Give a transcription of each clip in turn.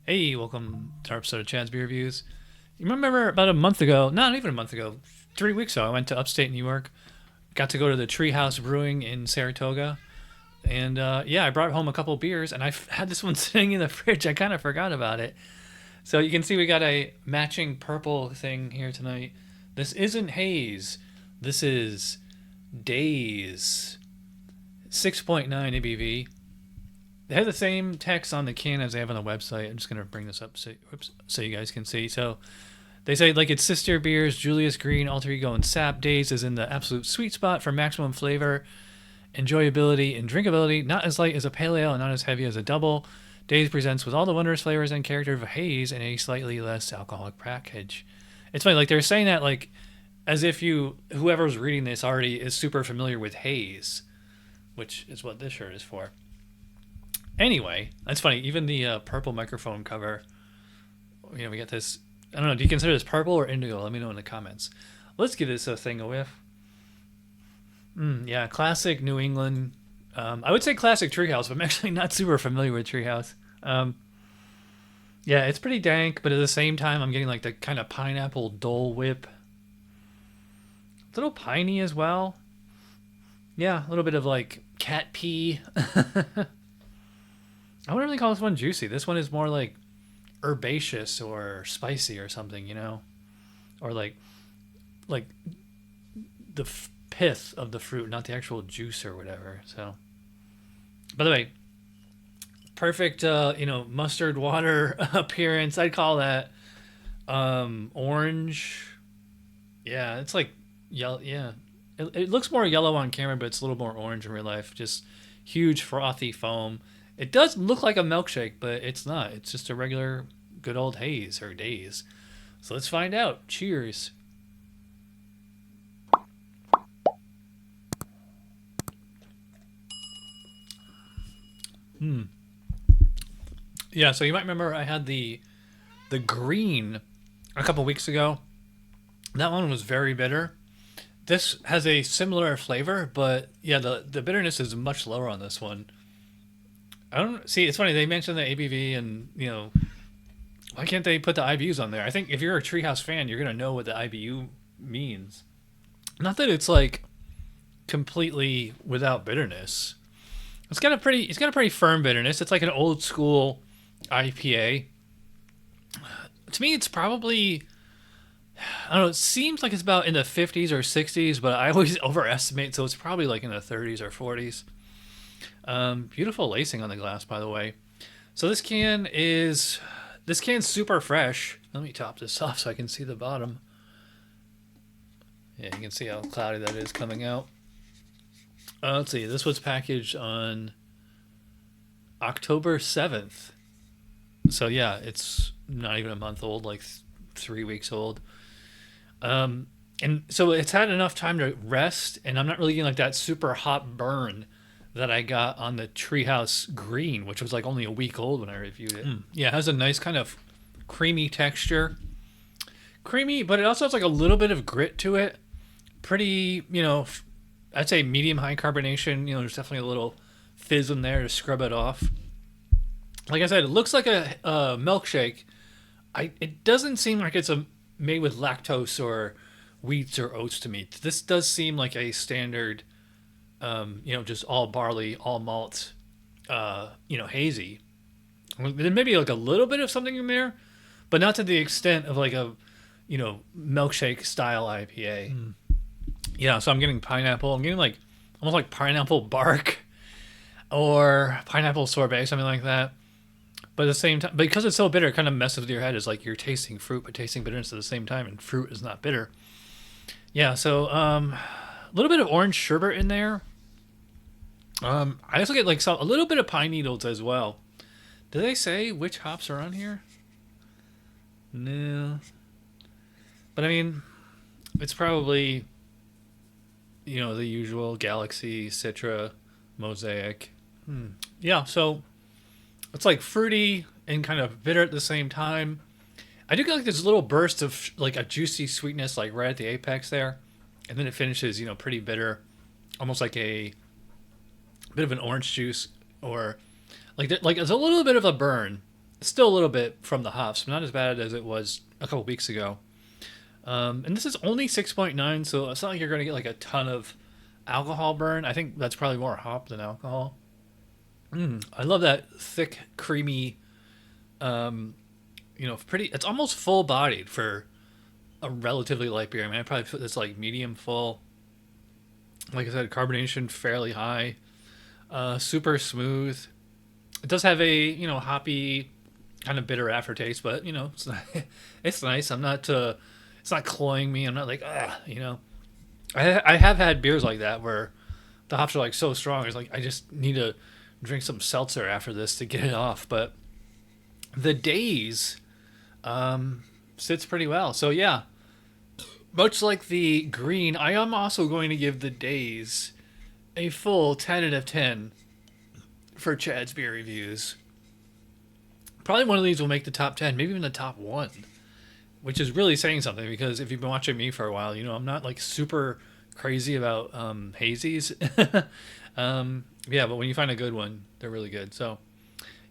Hey, welcome to our episode of Chad's Beer Reviews. You remember about a month ago, not even a month ago, 3 weeks ago, I went to upstate New York, got to go to the Tree House Brewing in 𝓕𝓚𝓮𝓬𝓲, and I brought home a couple beers, and I had this one sitting in the fridge. I kind of forgot about it. So you can see we got a matching purple thing here tonight. This isn't Haze. This is Daze 6.9 ABV. They have the same text on the can as they have on the website. I'm just going to bring this up so you guys can see. So they say, like its sister beers, Julius Green, 𝓕𝓚𝓮𝓻𝓲, and Sap, Daze is in the absolute sweet spot for maximum flavor, enjoyability, and drinkability. Not as light as a pale ale and not as heavy as a double. Daze presents with all the wondrous flavors and character of a haze in a slightly less alcoholic package. It's funny, like they're saying that like as if whoever's reading this already is super familiar with haze, which is what this shirt is for. Anyway, that's funny. Even the purple microphone cover, we got this. I don't know. Do you consider this purple or indigo? Let me know in the comments. Let's give this a thing a whiff. Yeah, classic New England. I would say classic Treehouse, but I'm actually not super familiar with Treehouse. Yeah, it's pretty dank, but at the same time, I'm getting like the kind of pineapple Dole Whip. A little piney as well. Yeah, a little bit of like cat pee. I wouldn't really call this one juicy. This one is more like herbaceous or spicy or something, or like the pith of the fruit, not the actual juice or whatever. So, by the way, perfect, mustard water appearance. I'd call that orange. Yeah, it's like yellow. Yeah, it looks more yellow on camera, but it's a little more orange in real life. Just huge frothy foam. It does look like a milkshake, but it's not. It's just a regular good old haze or Daze. So let's find out. Cheers. Yeah, so you might remember I had the green a couple weeks ago. That one was very bitter. This has a similar flavor, but yeah, the bitterness is much lower on this one. I don't see. It's funny they mentioned the ABV, and why can't they put the IBUs on there? I think if you're a Treehouse fan, you're gonna know what the IBU means. Not that it's like completely without bitterness. It's got a pretty firm bitterness. It's like an old school IPA. To me, it's probably, I don't know. It seems like it's about in the 50s or 60s, but I always overestimate, so it's probably like in the 30s or 40s. Beautiful lacing on the glass, by the way. So this can's super fresh. Let me top this off so I can see the bottom. Yeah, you can see how cloudy that is coming out. Let's see. This was packaged on October 7th. So yeah, it's not even a month old, like 3 weeks old. And so it's had enough time to rest, and I'm not really getting like that super hot burn that I got on the Treehouse Green, which was like only a week old when I reviewed it. Yeah, it has a nice kind of creamy texture. Creamy, but it also has like a little bit of grit to it. Pretty, I'd say medium high carbonation. There's definitely a little fizz in there to scrub it off. Like I said, it looks like a milkshake. It doesn't seem like it's made with lactose or wheats or oats to me. This does seem like a standard just all barley, all malt, hazy. There may be like a little bit of something in there, but not to the extent of like a, milkshake style IPA. Yeah, so I'm getting pineapple. I'm getting like almost like pineapple bark or pineapple sorbet, something like that. But at the same time, because it's so bitter, it kind of messes with your head. It's like you're tasting fruit, but tasting bitterness at the same time, and fruit is not bitter. Yeah, so a little bit of orange sherbet in there. I also get like a little bit of pine needles as well. Do they say which hops are on here? No. But I mean, it's probably, the usual Galaxy, Citra, Mosaic. Yeah, so it's like fruity and kind of bitter at the same time. I do get like this little burst of like a juicy sweetness like right at the apex there. And then it finishes, pretty bitter. Almost like a bit of an orange juice, or like it's a little bit of a burn Still a little bit from the hops, but not as bad as it was a couple weeks ago. And this is only 6.9, so it's not like you're going to get like a ton of alcohol burn. I think that's probably more hop than alcohol. I love that thick, creamy, pretty. It's almost full bodied for a relatively light beer. I mean, I probably put this like medium full. Like I said, carbonation fairly high, super smooth. It does have a hoppy kind of bitter aftertaste, but it's not, it's nice. I'm not it's not cloying me. I'm not like I have had beers like that where the hops are like so strong. It's like I just need to drink some seltzer after this to get it off. But the Daze sits pretty well. So yeah, much like the green, I am also going to give the Daze a full 10 out of 10 for Chad's beer reviews. Probably one of these will make the top 10, maybe even the top 1, which is really saying something because if you've been watching me for a while, I'm not like super crazy about hazies. Yeah, but when you find a good one, they're really good. So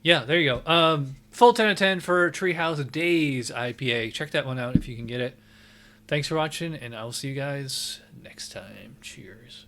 yeah, there you go. Full 10 out of 10 for Tree House Daze IPA. Check that one out if you can get it. Thanks for watching, and I'll see you guys next time. Cheers.